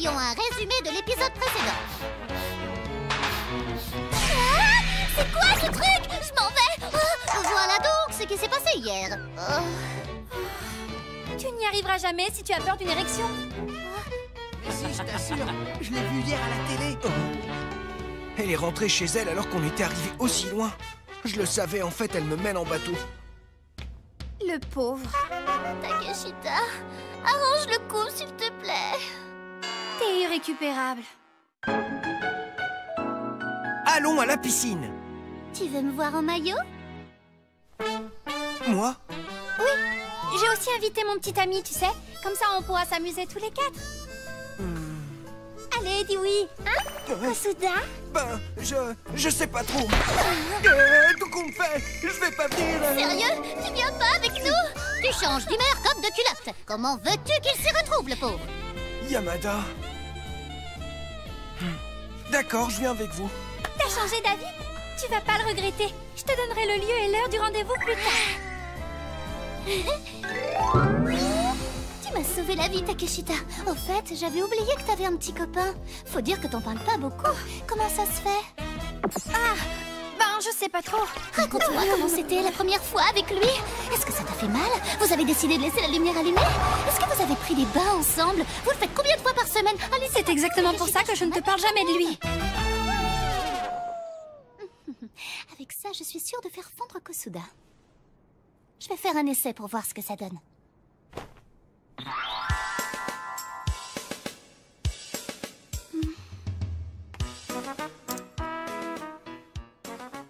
Voyons un résumé de l'épisode précédent. C'est quoi ce truc? Je m'en vais. Voilà donc ce qui s'est passé hier. Tu n'y arriveras jamais si tu as peur d'une érection. Mais si, je t'assure, je l'ai vue hier à la télé. Elle est rentrée chez elle alors qu'on était arrivé aussi loin. Je le savais, en fait, elle me mène en bateau. Le pauvre. Takeshita, arrange le coup, s'il te plaît. T'es irrécupérable. Allons à la piscine. Tu veux me voir en maillot? Moi? Oui, j'ai aussi invité mon petit ami, tu sais. Comme ça, on pourra s'amuser tous les quatre. Allez, dis oui. Hein, Kosuda? Ben, je sais pas trop. Tout compte fait, je vais pas venir. Sérieux? Tu viens pas avec nous? Tu changes d'humeur comme de culotte. Comment veux-tu qu'il s'y retrouve, le pauvre? Yamada. D'accord, je viens avec vous. T'as changé d'avis? Tu vas pas le regretter. Je te donnerai le lieu et l'heure du rendez-vous plus tard. Tu m'as sauvé la vie, Takeshita. Au fait, j'avais oublié que t'avais un petit copain. Faut dire que t'en parles pas beaucoup. Comment ça se fait? Ben, je sais pas trop. Raconte-moi comment c'était la première fois avec lui. Est-ce que ça t'a fait mal? Vous avez décidé de laisser la lumière allumée? Est-ce que vous avez pris des bains ensemble? Vous le faites combien de fois par semaine? Allez, C'est exactement pour ça que je ne te parle jamais de lui. Avec ça, je suis sûre de faire fondre Kosuda. Je vais faire un essai pour voir ce que ça donne.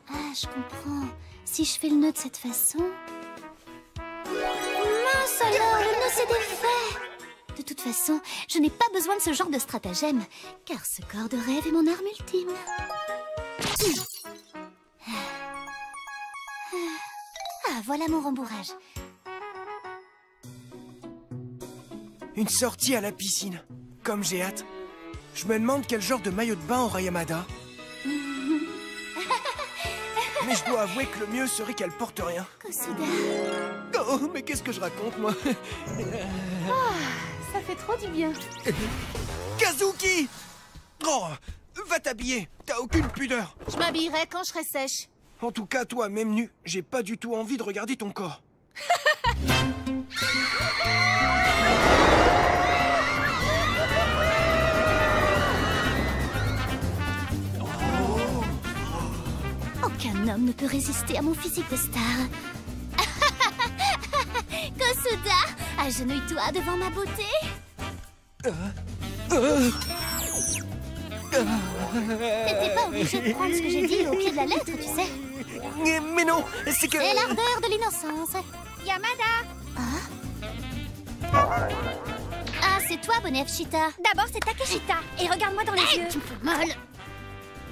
Ah, je comprends. Si je fais le nœud de cette façon... Mince alors, le nœud s'est défait! De toute façon, je n'ai pas besoin de ce genre de stratagème, car ce corps de rêve est mon arme ultime. Ah, voilà mon rembourrage. Une sortie à la piscine. Comme j'ai hâte. Je me demande quel genre de maillot de bain aura Yamada. Mais je dois avouer que le mieux serait qu'elle porte rien. Kosuda... Oh, mais qu'est-ce que je raconte, moi? Ça fait trop du bien. Kazuki! Oh, va t'habiller. T'as aucune pudeur. Je m'habillerai quand je serai sèche. En tout cas, toi, même nu, j'ai pas du tout envie de regarder ton corps. Aucun homme ne peut résister à mon physique de star. Kosuda, agenouille-toi devant ma beauté. T'étais pas obligé de prendre ce que j'ai dit au pied de la lettre, tu sais. Mais non, c'est que... C'est l'ardeur de l'innocence. Yamada! Ah, c'est toi, Bonefchita. D'abord, c'est Takeshita. Et regarde-moi dans les yeux. Tu me fais mal.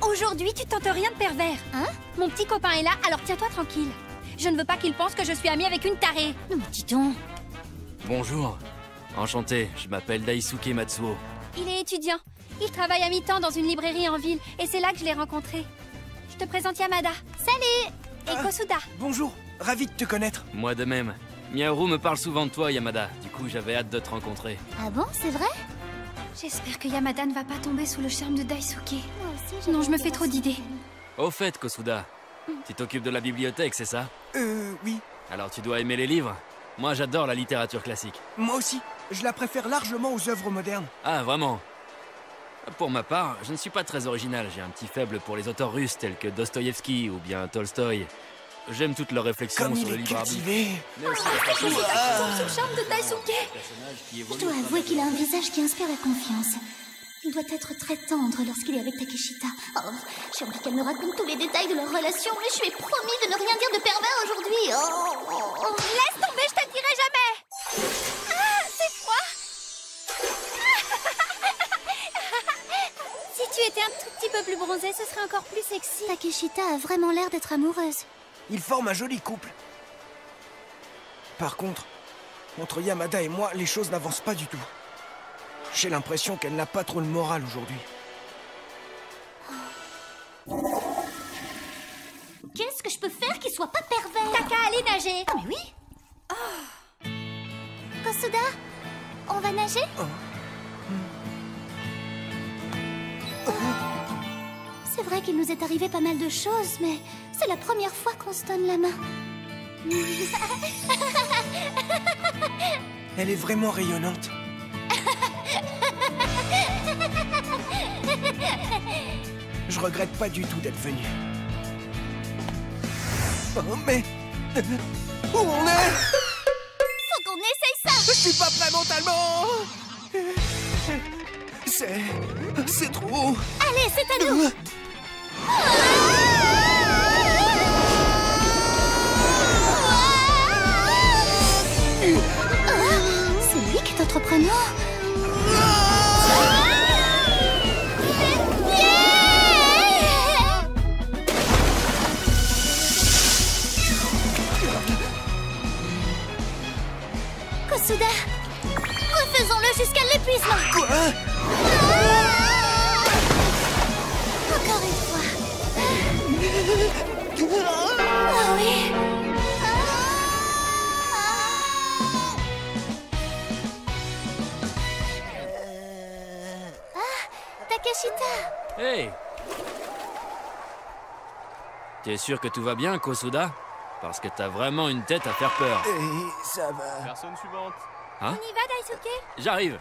Aujourd'hui, tu tentes rien de pervers. Hein? Mon petit copain est là, alors tiens-toi tranquille. Je ne veux pas qu'il pense que je suis amie avec une tarée. Non, mais dis donc. Bonjour. Enchanté, je m'appelle Daisuke Matsuo. Il est étudiant. Il travaille à mi-temps dans une librairie en ville. Et c'est là que je l'ai rencontré. Je te présente Yamada. Salut! Et Kosuda. Bonjour, ravi de te connaître. Moi de même. Miyaru me parle souvent de toi, Yamada. Du coup, j'avais hâte de te rencontrer. Ah bon, c'est vrai? J'espère que Yamada ne va pas tomber sous le charme de Daisuke. Moi aussi, Non, je me j'avais fais trop envie d'idées. Au fait, Kosuda, tu t'occupes de la bibliothèque, c'est ça? Oui. Alors tu dois aimer les livres. Moi, j'adore la littérature classique. Moi aussi. Je la préfère largement aux œuvres modernes. Ah, vraiment? Pour ma part, je ne suis pas très original. J'ai un petit faible pour les auteurs russes tels que Dostoïevski ou bien Tolstoï. J'aime toutes leurs réflexions Comme sur il le est libre arbitre. cultivé. Mais aussi la façon dont Sous le charme de Daisuke. Je dois avouer qu'il a un visage qui inspire la confiance. Il doit être très tendre lorsqu'il est avec Takeshita. Oh, j'ai envie qu'elle me raconte tous les détails de leur relation, mais je lui ai promis de ne rien dire de pervers aujourd'hui. Oh. Laisse tomber, je te le dirai jamais. Ah, c'est froid. Si tu étais un tout petit peu plus bronzée, ce serait encore plus sexy. Takeshita a vraiment l'air d'être amoureuse. Ils forment un joli couple. Par contre, entre Yamada et moi, les choses n'avancent pas du tout. J'ai l'impression qu'elle n'a pas trop le moral aujourd'hui. Qu'est-ce que je peux faire qu'il soit pas pervers? T'as qu'à aller nager. Ah mais oui. Kosuda, on va nager? C'est vrai qu'il nous est arrivé pas mal de choses, mais c'est la première fois qu'on se donne la main. Elle est vraiment rayonnante. Je regrette pas du tout d'être venu. Oh, mais... Où on est? Faut qu'on essaye ça! Je suis pas prêt mentalement. C'est trop... Allez, c'est à nous! C'est lui qui est entreprenant. Kosuda, refaisons-le jusqu'à l'épuisement. Quoi? Encore une fois. Ah oui. Takeshita. Hey! T'es sûr que tout va bien, Kosuda? Parce que t'as vraiment une tête à faire peur. Et ça va... Personne suivante. Hein? On y va, Daisuke? J'arrive.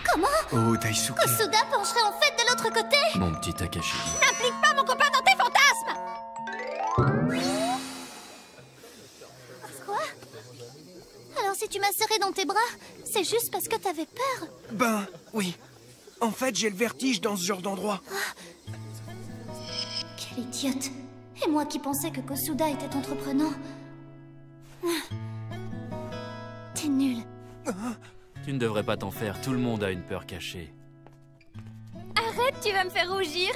Comment Oh, Daisuke. Kosuda pencherait en fait de l'autre côté? Mon petit Takeshi. N'implique pas mon copain dans tes fantasmes! Quoi? Alors si tu m'as serré dans tes bras, c'est juste parce que t'avais peur? Ben, oui. En fait, j'ai le vertige dans ce genre d'endroit. Quelle idiote. Et moi qui pensais que Kosuda était entreprenant. T'es nul. Tu ne devrais pas t'en faire, tout le monde a une peur cachée. Arrête, tu vas me faire rougir!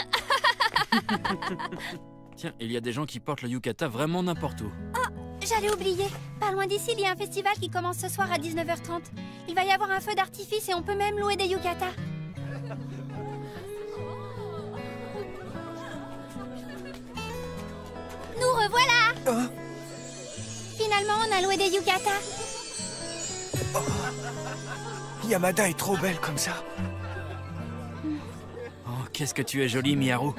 Tiens, il y a des gens qui portent le yukata vraiment n'importe où. J'allais oublier. Pas loin d'ici, il y a un festival qui commence ce soir à 19h30. Il va y avoir un feu d'artifice et on peut même louer des yukatas. Nous revoilà! Hein? Finalement, on a loué des yukatas. Yamada est trop belle comme ça. Oh, qu'est-ce que tu es jolie, Miharu.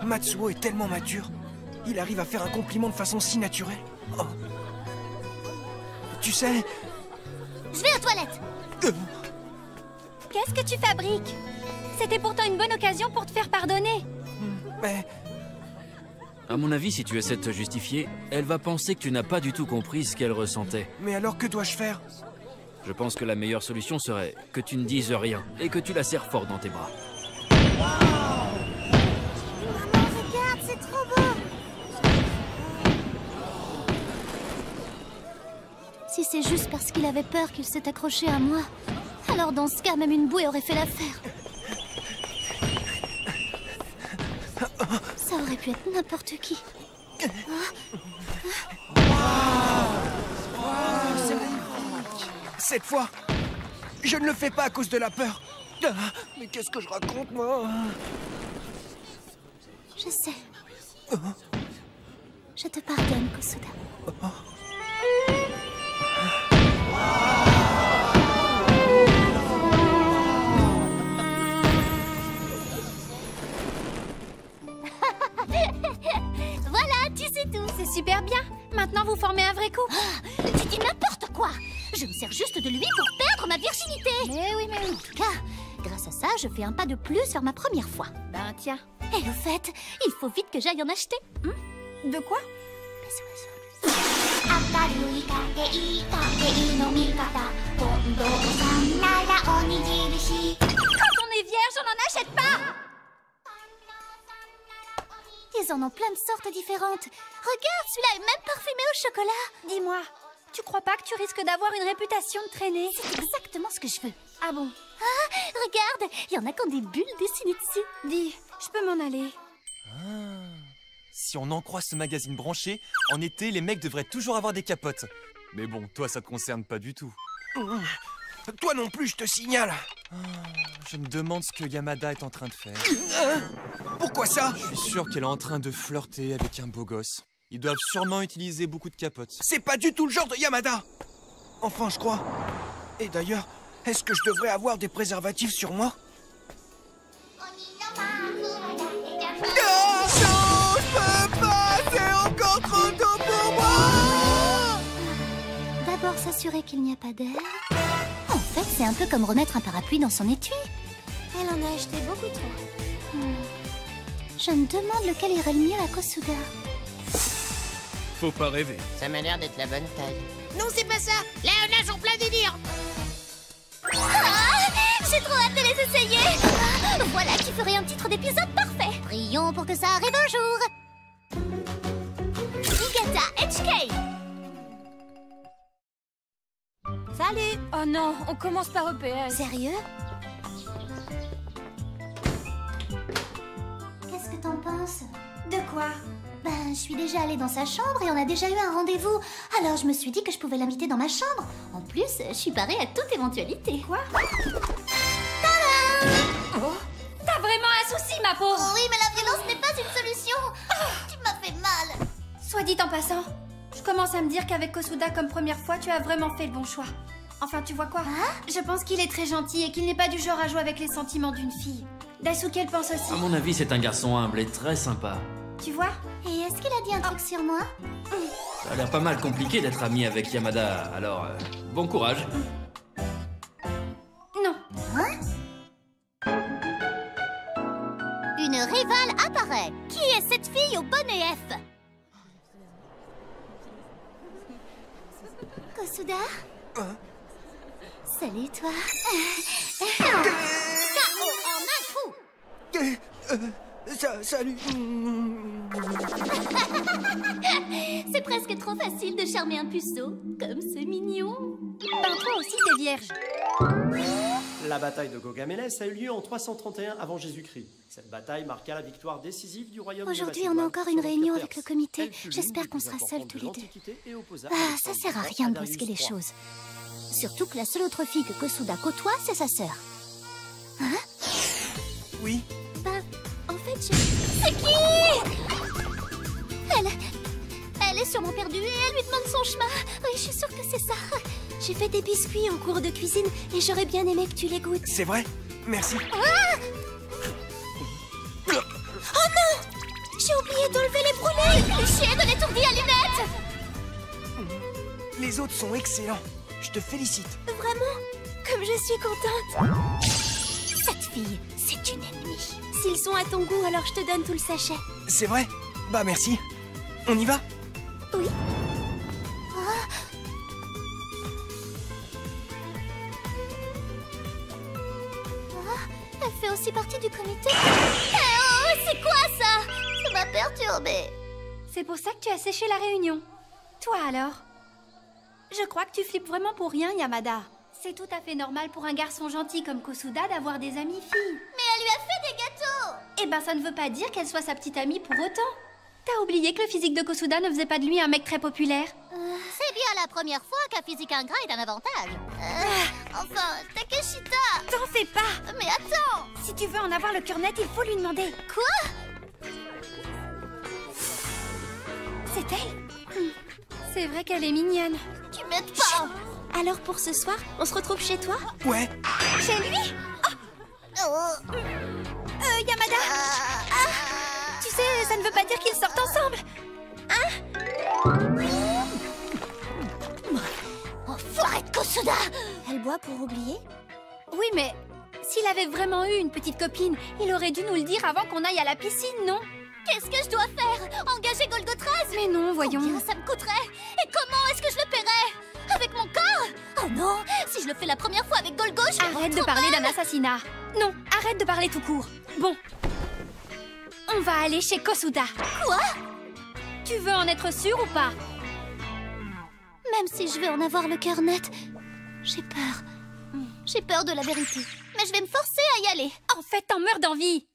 Matsuo est tellement mature. Il arrive à faire un compliment de façon si naturelle. Oh. Tu sais... Je vais aux toilettes. Qu'est-ce que tu fabriques? C'était pourtant une bonne occasion pour te faire pardonner. Mais... À mon avis, si tu essaies de te justifier, elle va penser que tu n'as pas du tout compris ce qu'elle ressentait. Mais alors que dois-je faire? Je pense que la meilleure solution serait que tu ne dises rien et que tu la serres fort dans tes bras. Maman, regarde, c'est trop beau. Si c'est juste parce qu'il avait peur qu'il s'est accroché à moi, alors dans ce cas, même une bouée aurait fait l'affaire. Ça aurait pu être n'importe qui. Cette fois, je ne le fais pas à cause de la peur. Mais qu'est-ce que je raconte, moi? Je sais. Je te pardonne, Kosuda. Voilà, tu sais tout. C'est super bien. Maintenant, vous formez un vrai couple. Tu dis n'importe quoi. Je me sers juste de lui pour perdre ma virginité. Mais oui. En tout cas, grâce à ça, je fais un pas de plus vers ma première fois. Ben tiens. Et au fait, il faut vite que j'aille en acheter. De quoi? Quand on est vierge, on n'en achète pas! Ils en ont plein de sortes différentes. Regarde, celui-là est même parfumé au chocolat. Dis-moi, tu crois pas que tu risques d'avoir une réputation de traîner? C'est exactement ce que je veux. Ah bon? Regarde, il y en a qui ont des bulles dessinées dessus. Dis, je peux m'en aller. Si on en croit ce magazine branché, en été, les mecs devraient toujours avoir des capotes. Mais bon, toi, ça te concerne pas du tout. Toi non plus, je te signale. Je me demande ce que Yamada est en train de faire. Pourquoi ça? Je suis sûr qu'elle est en train de flirter avec un beau gosse. Ils doivent sûrement utiliser beaucoup de capotes. C'est pas du tout le genre de Yamada. Enfin, je crois. Et d'ailleurs, est-ce que je devrais avoir des préservatifs sur moi? Non, je peux pas. C'est encore trop tôt pour moi. D'abord s'assurer qu'il n'y a pas d'air. En fait, c'est un peu comme remettre un parapluie dans son étui. Elle en a acheté beaucoup trop. Je me demande lequel irait le mieux à Kosuda. Faut pas rêver. Ça m'a l'air d'être la bonne taille. Non, c'est pas ça. Là, on nage en plein délire. J'ai trop hâte de les essayer. Voilà qui ferait un titre d'épisode parfait. Prions pour que ça arrive un jour. Higata HK. Salut. Oh non, on commence par EPS. Sérieux? Qu'est-ce que t'en penses? De quoi? Ben, je suis déjà allée dans sa chambre et on a déjà eu un rendez-vous. Alors je me suis dit que je pouvais l'inviter dans ma chambre. En plus, je suis parée à toute éventualité. Quoi? Oh, t'as vraiment un souci, ma pauvre. Oui, mais la violence n'est pas une solution. Tu m'as fait mal. Soit dit en passant, je commence à me dire qu'avec Kosuda comme première fois, tu as vraiment fait le bon choix. Enfin, tu vois quoi? Je pense qu'il est très gentil et qu'il n'est pas du genre à jouer avec les sentiments d'une fille. Daisuke le pense aussi. À mon avis, c'est un garçon humble et très sympa. Tu vois? Et est-ce qu'il a dit un truc sur moi? Ça a l'air pas mal compliqué d'être ami avec Yamada, alors bon courage. Non. Une rivale apparaît. Qui est cette fille au bonnet F? Kosuda? Salut, toi. KO en un coup. Salut. C'est presque trop facile de charmer un puceau. Comme c'est mignon. Ben toi aussi, t'es vierge. La bataille de Gaugamélès a eu lieu en 331 avant Jésus-Christ. Cette bataille marqua la victoire décisive du royaume Aujourd'hui, de on a Macédoine encore sur une l'Empire réunion perse. avec le comité. Elle fut l'une J'espère des qu'on plus sera seuls importantes tous de les deux. l'Antiquité et opposa Ah, ça Alexandre sert à III rien de Darius brusquer les III. choses. Surtout que la seule autre fille que Kosuda côtoie, c'est sa sœur. Oui. Ben, en fait, c'est qui? Elle est sûrement perdue et elle lui demande son chemin. Oui, je suis sûre que c'est ça. J'ai fait des biscuits en cours de cuisine et j'aurais bien aimé que tu les goûtes. C'est vrai? Merci. Oh non! J'ai oublié d'enlever les brûlés. Cliché de l'étourdi à lunettes. Les autres sont excellents. Je te félicite. Vraiment? Comme je suis contente. Cette fille, c'est une ennemie. S'ils sont à ton goût, alors je te donne tout le sachet. C'est vrai? Bah merci. On y va? Oui. Elle fait aussi partie du comité. Eh oh, c'est quoi ça? Ça m'a perturbée. C'est pour ça que tu as séché la réunion. Toi alors? Je crois que tu flippes vraiment pour rien, Yamada. C'est tout à fait normal pour un garçon gentil comme Kosuda d'avoir des amies filles. Mais elle lui a fait des gâteaux. Eh ben ça ne veut pas dire qu'elle soit sa petite amie pour autant. T'as oublié que le physique de Kosuda ne faisait pas de lui un mec très populaire? C'est bien la première fois qu'un physique ingrat est un avantage. Enfin, Takeshita. T'en fais pas. Mais attends. Si tu veux en avoir le cœur net, il faut lui demander. Quoi? C'est elle? C'est vrai qu'elle est mignonne. Tu m'aides pas. Alors pour ce soir, on se retrouve chez toi? Ouais. Chez lui? Oh. Yamada. Tu sais, ça ne veut pas dire qu'ils sortent ensemble. Enfoiré de Kosuda. Elle boit pour oublier? Oui, mais s'il avait vraiment eu une petite copine, il aurait dû nous le dire avant qu'on aille à la piscine, non? Qu'est-ce que je dois faire? Engager Golgotraz? Mais non, voyons. Combien ça me coûterait? Et comment est-ce que je le paierais? Avec mon corps? Oh non! Si je le fais la première fois avec Golgo, je vais avoir Arrête de trop parler mal. d'un assassinat. Non, arrête de parler tout court. Bon. On va aller chez Kosuda. Quoi? Tu veux en être sûr ou pas? Même si je veux en avoir le cœur net, j'ai peur. J'ai peur de la vérité. Mais je vais me forcer à y aller. En fait, t'en meurs d'envie.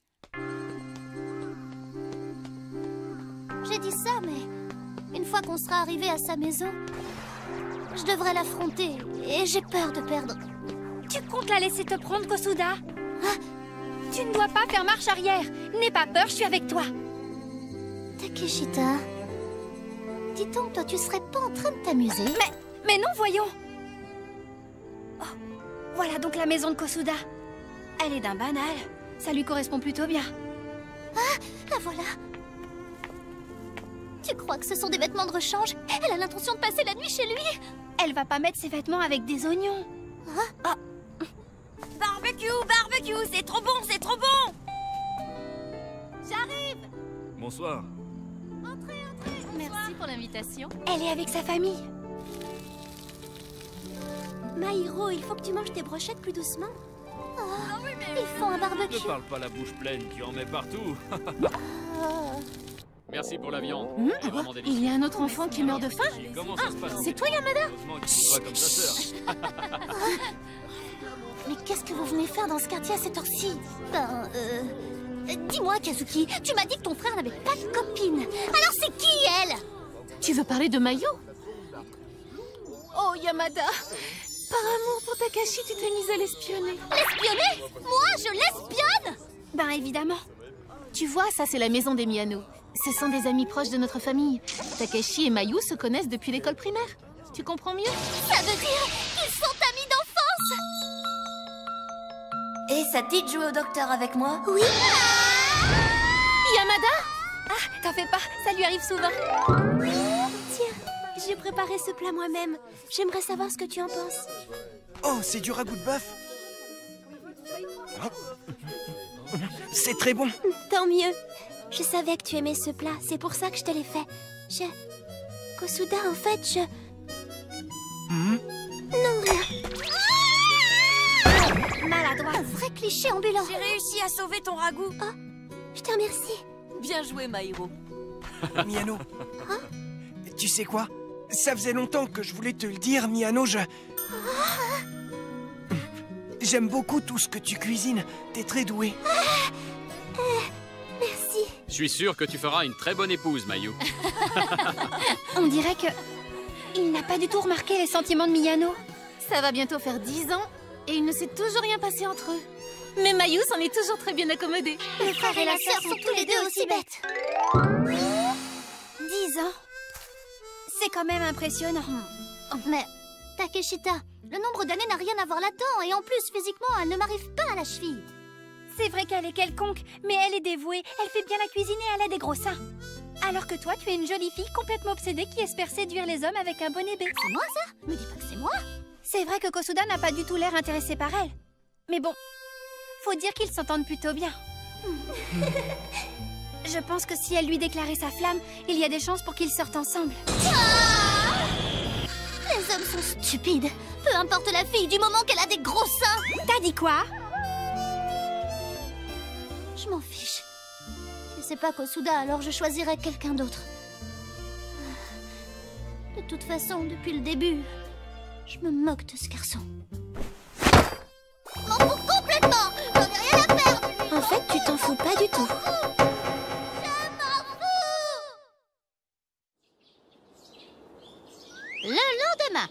J'ai dit ça, mais une fois qu'on sera arrivé à sa maison, je devrais l'affronter et j'ai peur de perdre. Tu comptes la laisser te prendre, Kosuda? Tu ne dois pas faire marche arrière. N'aie pas peur, je suis avec toi. Takeshita, dis donc, toi, tu serais pas en train de t'amuser? Mais non, voyons. Oh, voilà donc la maison de Kosuda. Elle est d'un banal. Ça lui correspond plutôt bien. La voilà. Tu crois que ce sont des vêtements de rechange? Elle a l'intention de passer la nuit chez lui. Elle va pas mettre ses vêtements avec des oignons. Barbecue, barbecue, c'est trop bon, c'est trop bon. J'arrive. Bonsoir. Merci pour l'invitation. Elle est avec sa famille. Maïro, il faut que tu manges tes brochettes plus doucement. Ils font un Ne barbecue. parle pas la bouche pleine, tu en mets partout. Merci pour la viande. C'est vraiment délicieux. Il y a un autre enfant qui meurt de faim? Comment ça se passe? C'est toi, Yamada? Heureusement qu'il n'est pas comme sa sœur. Mais qu'est-ce que vous venez faire dans ce quartier à cette heure-ci? Dis-moi, Kazuki, tu m'as dit que ton frère n'avait pas de copine. Alors c'est qui, elle? Tu veux parler de Mayo? Oh, Yamada! Par amour pour Takashi, tu t'es mise à l'espionner. L'espionner? Moi, je l'espionne? Ben évidemment. Tu vois, ça c'est la maison des Miyano. Ce sont des amis proches de notre famille. Takeshi et Mayu se connaissent depuis l'école primaire. Tu comprends mieux? Ça veut dire qu'ils sont amis d'enfance? Et ça te dit de jouer au docteur avec moi? Oui. Yamada? Ah, t'en fais pas, ça lui arrive souvent. Tiens, j'ai préparé ce plat moi-même. J'aimerais savoir ce que tu en penses. Oh, c'est du ragoût de bœuf. C'est très bon. Tant mieux. Je savais que tu aimais ce plat, c'est pour ça que je te l'ai fait. Kosuda, en fait, Non, rien. Maladroit. Un vrai cliché ambulant. J'ai réussi à sauver ton ragoût. Oh, je te remercie. Bien joué, Maïro. Miyano. Tu sais quoi? Ça faisait longtemps que je voulais te le dire, Miyano, J'aime beaucoup tout ce que tu cuisines. T'es très douée. Merci. Je suis sûr que tu feras une très bonne épouse, Mayu. On dirait que... il n'a pas du tout remarqué les sentiments de Miyano. Ça va bientôt faire 10 ans et il ne s'est toujours rien passé entre eux. Mais Mayu s'en est toujours très bien accommodée. Le frère et la sœur sont tous les deux aussi bêtes. 10 ans. C'est quand même impressionnant. Mais, Takeshita, le nombre d'années n'a rien à voir là-dedans. Et en plus, physiquement, elle ne m'arrive pas à la cheville. C'est vrai qu'elle est quelconque, mais elle est dévouée, elle fait bien la cuisine et elle a des gros seins. Alors que toi, tu es une jolie fille complètement obsédée qui espère séduire les hommes avec un bonnet B. C'est moi, ça? Me dis pas que c'est moi. C'est vrai que Kosuda n'a pas du tout l'air intéressé par elle. Mais bon, faut dire qu'ils s'entendent plutôt bien. Je pense que si elle lui déclarait sa flamme, il y a des chances pour qu'ils sortent ensemble. Les hommes sont stupides. Peu importe la fille, du moment qu'elle a des gros seins. T'as dit quoi? Je m'en fiche. Si c'est pas Kosuda, alors je choisirais quelqu'un d'autre. De toute façon, depuis le début, je me moque de ce garçon. Je m'en fous complètement. J'en ai rien à faire. En fait, tu t'en fous pas du tout. Le lendemain.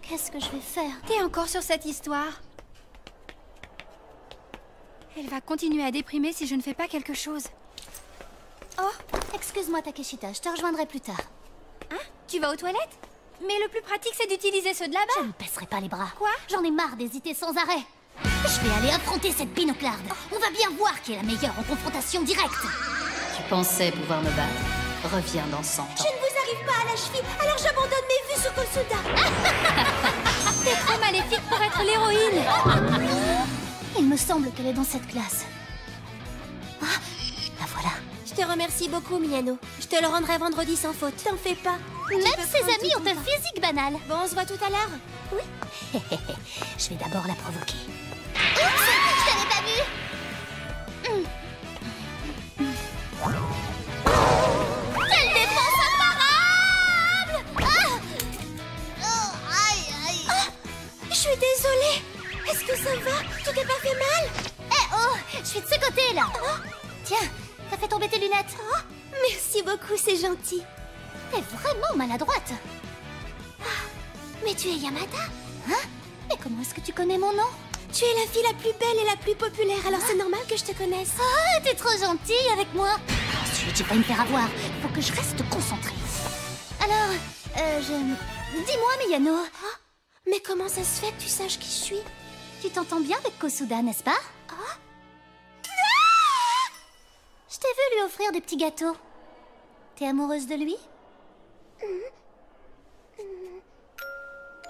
Qu'est-ce que je vais faire? T'es encore sur cette histoire? Elle va continuer à déprimer si je ne fais pas quelque chose. Oh, excuse-moi Takeshita, je te rejoindrai plus tard. Hein? Tu vas aux toilettes? Mais le plus pratique, c'est d'utiliser ceux de là-bas. Je ne baisserai pas les bras. Quoi? J'en ai marre d'hésiter sans arrêt. Je vais aller affronter cette binoclarde. On va bien voir qui est la meilleure en confrontation directe. Tu pensais pouvoir me battre? Reviens dans 100 ans. Je ne vous arrive pas à la cheville, alors j'abandonne mes vues sur Kosuda. T'es trop maléfique pour être l'héroïne. Il me semble qu'elle est dans cette classe. Ah, la voilà. Je te remercie beaucoup, Miyano. Je te le rendrai vendredi sans faute. T'en fais pas. Même ses amis ont un physique banal. Bon, on se voit tout à l'heure. Oui. Je vais d'abord la provoquer. Oups, je t'avais pas vu. Quelle défense imparable! Aïe, aïe. Je suis désolée. Est-ce que ça va? Tu t'es pas fait mal? Oh, je suis de ce côté, là. Tiens, t'as fait tomber tes lunettes. Merci beaucoup, c'est gentil. T'es vraiment maladroite. Mais tu es Yamada? Hein? Mais comment est-ce que tu connais mon nom? Tu es la fille la plus belle et la plus populaire, alors c'est normal que je te connaisse. Ah, t'es trop gentille avec moi. Je vais pas me faire avoir. Faut que je reste concentrée. Alors, dis-moi, Miyano. Ah, mais comment ça se fait que tu saches qui je suis? Tu t'entends bien avec Kosuda, n'est-ce pas? Ah. Je t'ai vu lui offrir des petits gâteaux. T'es amoureuse de lui?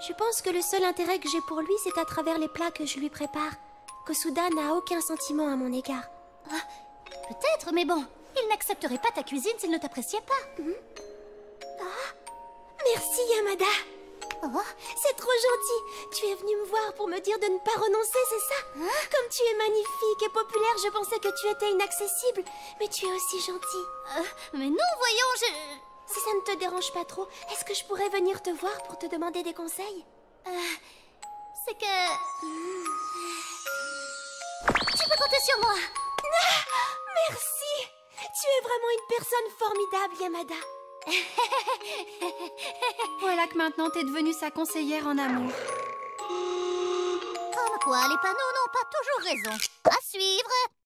Je pense que le seul intérêt que j'ai pour lui, c'est à travers les plats que je lui prépare. Kosuda n'a aucun sentiment à mon égard. Ah, peut-être, mais bon, il n'accepterait pas ta cuisine s'il ne t'appréciait pas. Ah, merci Yamada. Oh. C'est trop gentil. Tu es venu me voir pour me dire de ne pas renoncer, c'est ça? Comme tu es magnifique et populaire, je pensais que tu étais inaccessible. Mais tu es aussi gentille. Mais non, voyons, Si ça ne te dérange pas trop, est-ce que je pourrais venir te voir pour te demander des conseils? C'est que... Tu peux compter sur moi. Merci. Tu es vraiment une personne formidable, Yamada. Voilà que maintenant t'es devenue sa conseillère en amour. Comme quoi, les panneaux n'ont pas toujours raison. À suivre.